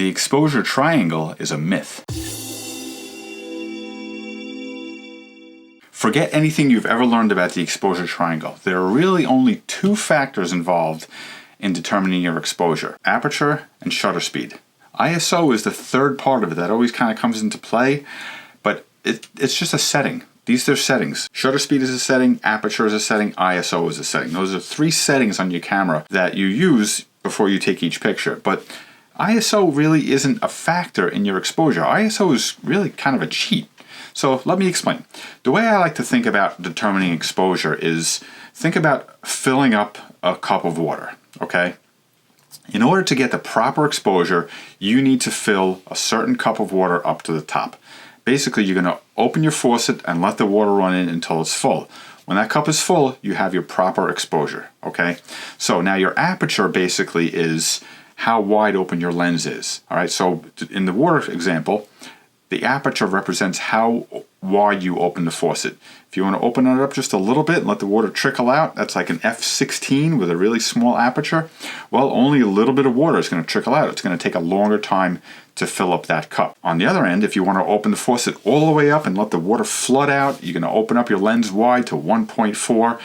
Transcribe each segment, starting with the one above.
The exposure triangle is a myth. Forget anything you've ever learned about the exposure triangle. There are really only two factors involved in determining your exposure: aperture and shutter speed. ISO is the third part of it that always kind of comes into play, but it's just a setting. These are settings. Shutter speed is a setting, aperture is a setting, ISO is a setting. Those are three settings on your camera that you use before you take each picture. But ISO really isn't a factor in your exposure. ISO is really kind of a cheat. So let me explain. The way I like to think about determining exposure is think about filling up a cup of water, okay? In order to get the proper exposure, you need to fill a certain cup of water up to the top. Basically, you're going to open your faucet and let the water run in until it's full. When that cup is full, you have your proper exposure, okay? So now your aperture basically is how wide open your lens is, all right? So in the water example, the aperture represents how wide you open the faucet. If you want to open it up just a little bit and let the water trickle out, that's like an f16 with a really small aperture. Well, only a little bit of water is going to trickle out. It's going to take a longer time to fill up that cup. On the other end, if you want to open the faucet all the way up and let the water flood out, you're going to open up your lens wide to 1.4.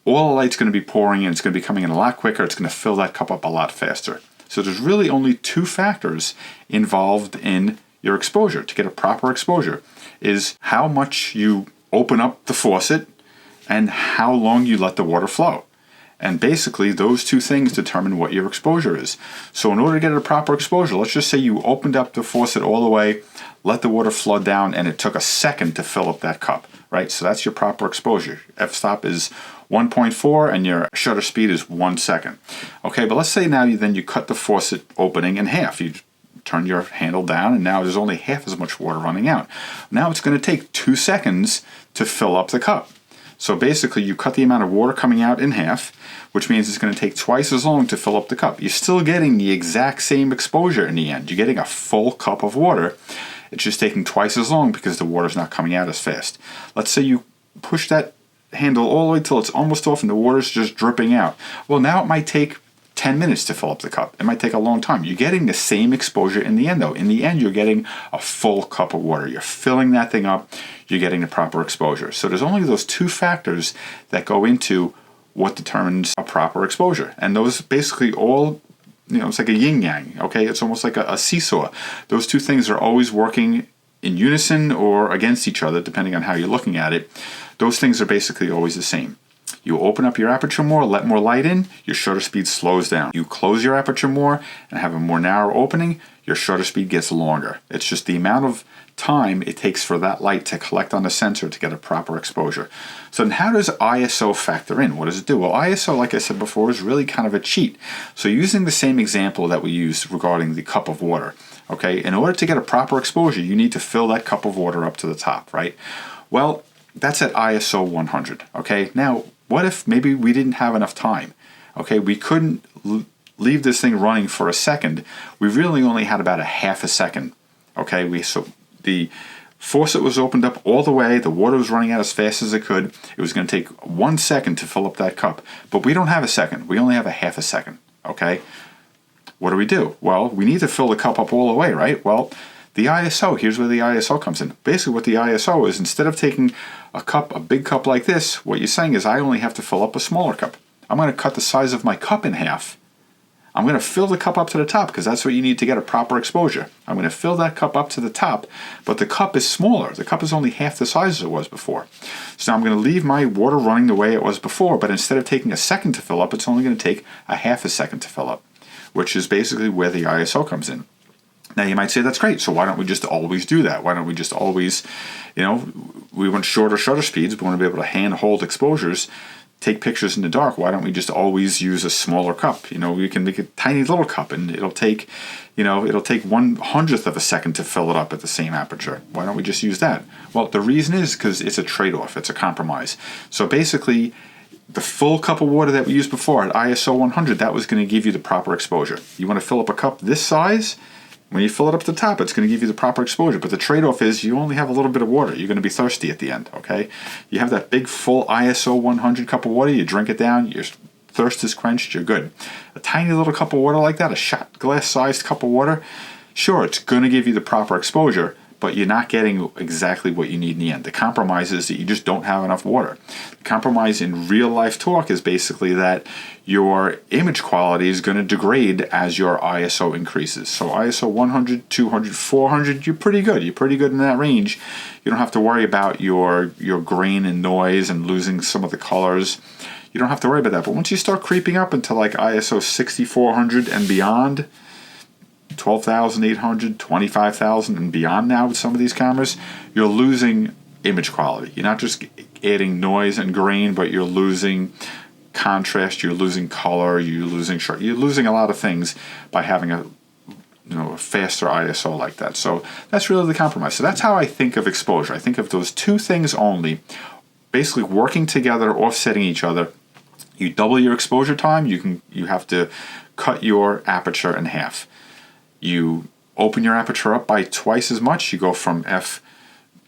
All the light's going to be pouring in. It's going to be coming in a lot quicker. It's going to fill that cup up a lot faster. So there's really only two factors involved in your exposure. To get a proper exposure is how much you open up the faucet and how long you let the water flow. And basically those two things determine what your exposure is. So in order to get a proper exposure, let's just say you opened up the faucet all the way, let the water flood down, and it took a second to fill up that cup, right? So that's your proper exposure. F-stop is 1.4 and your shutter speed is 1 second. Okay, but let's say now you cut the faucet opening in half. You turn your handle down and now there's only half as much water running out. Now it's going to take 2 seconds to fill up the cup. So basically you cut the amount of water coming out in half, which means it's going to take twice as long to fill up the cup. You're still getting the exact same exposure in the end. You're getting a full cup of water. It's just taking twice as long because the water's not coming out as fast. Let's say you push that handle all the way till it's almost off and the water's just dripping out. Well, now it might take 10 minutes to fill up the cup. It might take a long time. You're getting the same exposure in the end though. In the end, you're getting a full cup of water. You're filling that thing up. You're getting the proper exposure. So there's only those two factors that go into what determines a proper exposure. And those basically all, it's like a yin yang, okay? It's almost like a seesaw. Those two things are always working in unison or against each other, depending on how you're looking at it. Those things are basically always the same. You open up your aperture more, let more light in, your shutter speed slows down. You close your aperture more and have a more narrow opening, your shutter speed gets longer. It's just the amount of time it takes for that light to collect on the sensor to get a proper exposure. So then how does ISO factor in? What does it do? Well, ISO, like I said before, is really kind of a cheat. So using the same example that we used regarding the cup of water, okay, in order to get a proper exposure, you need to fill that cup of water up to the top, right? Well, that's at ISO 100, okay? Now, what if maybe we didn't have enough time? Okay, we couldn't leave this thing running for a second. We really only had about a half a second. Okay, so the faucet was opened up all the way. The water was running out as fast as it could. It was going to take 1 second to fill up that cup. But we don't have a second. We only have a half a second. Okay, what do? Well, we need to fill the cup up all the way, right? Well, the ISO, here's where the ISO comes in. Basically what the ISO is, instead of taking a big cup like this, what you're saying is I only have to fill up a smaller cup. I'm going to cut the size of my cup in half. I'm going to fill the cup up to the top because that's what you need to get a proper exposure. I'm going to fill that cup up to the top, but the cup is smaller. The cup is only half the size as it was before. So I'm going to leave my water running the way it was before, but instead of taking a second to fill up, it's only going to take a half a second to fill up, which is basically where the ISO comes in. Now you might say that's great, so why don't we just always do that? Why don't we just always, we want shorter shutter speeds, we want to be able to hand-hold exposures, take pictures in the dark. Why don't we just always use a smaller cup? We can make a tiny little cup and it'll take 1/100th of a second to fill it up at the same aperture. Why don't we just use that? Well, the reason is because it's a trade-off, it's a compromise. So basically, the full cup of water that we used before at ISO 100, that was going to give you the proper exposure. You want to fill up a cup this size? When you fill it up to the top, it's going to give you the proper exposure. But the trade-off is you only have a little bit of water. You're going to be thirsty at the end, okay? You have that big full ISO 100 cup of water, you drink it down, you're thirst is quenched, you're good. A tiny little cup of water like that, a shot glass sized cup of water, sure, it's going to give you the proper exposure, but you're not getting exactly what you need in the end. The compromise is that you just don't have enough water. The compromise in real life talk is basically that your image quality is going to degrade as your ISO increases. So ISO 100, 200, 400, you're pretty good. You're pretty good in that range. You don't have to worry about your grain and noise and losing some of the colors. You don't have to worry about that. But once you start creeping up into like ISO 6400 and beyond, 12,800, 25,000 and beyond now with some of these cameras, you're losing image quality. You're not just adding noise and grain, but you're losing contrast, you're losing color, you're losing a lot of things by having a faster ISO like that. So that's really the compromise. So that's how I think of exposure. I think of those two things only, basically working together, offsetting each other. You double your exposure time, you have to cut your aperture in half. You open your aperture up by twice as much. You go from f2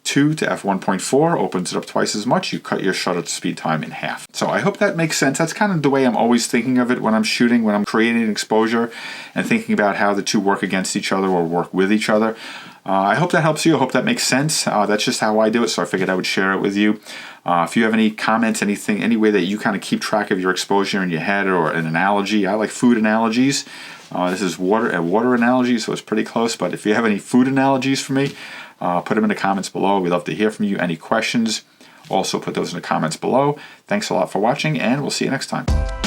to f1.4, opens it up twice as much. You cut your shutter speed time in half. So I hope that makes sense. That's kind of the way I'm always thinking of it when I'm shooting, when I'm creating an exposure and thinking about how the two work against each other or work with each other. I hope that helps you. I hope that makes sense. That's just how I do it, so I figured I would share it with you. If you have any comments, anything, any way that you kind of keep track of your exposure in your head or an analogy, I like food analogies. This is a water analogy, so it's pretty close. But if you have any food analogies for me, put them in the comments below. We'd love to hear from you. Any questions, also put those in the comments below. Thanks a lot for watching, and we'll see you next time.